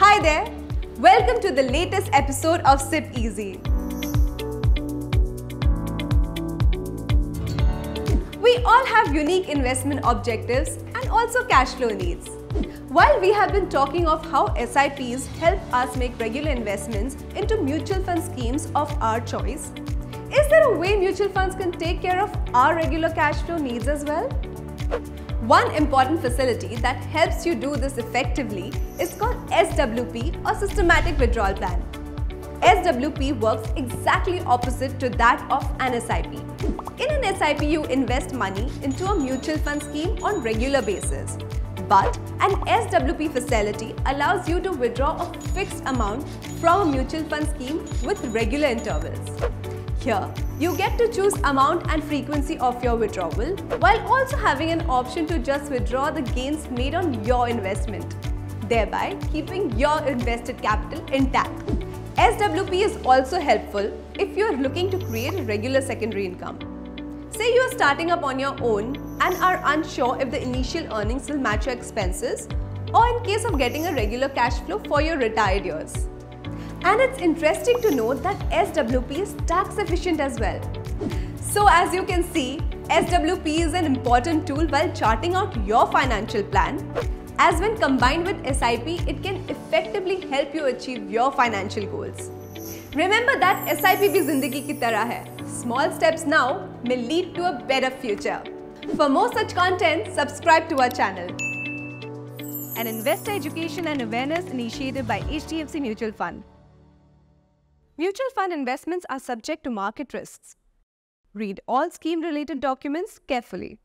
Hi there! Welcome to the latest episode of Sip Easy. We all have unique investment objectives and also cash flow needs. While we have been talking of how SIPs help us make regular investments into mutual fund schemes of our choice, is there a way mutual funds can take care of our regular cash flow needs as well? One important facility that helps you do this effectively is called SWP or Systematic Withdrawal Plan. SWP works exactly opposite to that of an SIP. In an SIP, you invest money into a mutual fund scheme on regular basis. But an SWP facility allows you to withdraw a fixed amount from a mutual fund scheme with regular intervals. Here, you get to choose amount and frequency of your withdrawal while also having an option to just withdraw the gains made on your investment, thereby keeping your invested capital intact. SWP is also helpful if you are looking to create a regular secondary income. Say you are starting up on your own and are unsure if the initial earnings will match your expenses, or in case of getting a regular cash flow for your retired years. And it's interesting to note that SWP is tax efficient as well. So as you can see, SWP is an important tool while charting out your financial plan, as when combined with SIP, it can effectively help you achieve your financial goals. Remember that SIP bhi zindagi ki tarah hai. Small steps now may lead to a better future. For more such content, subscribe to our channel. An investor education and awareness initiative by HDFC Mutual Fund. Mutual fund investments are subject to market risks. Read all scheme-related documents carefully.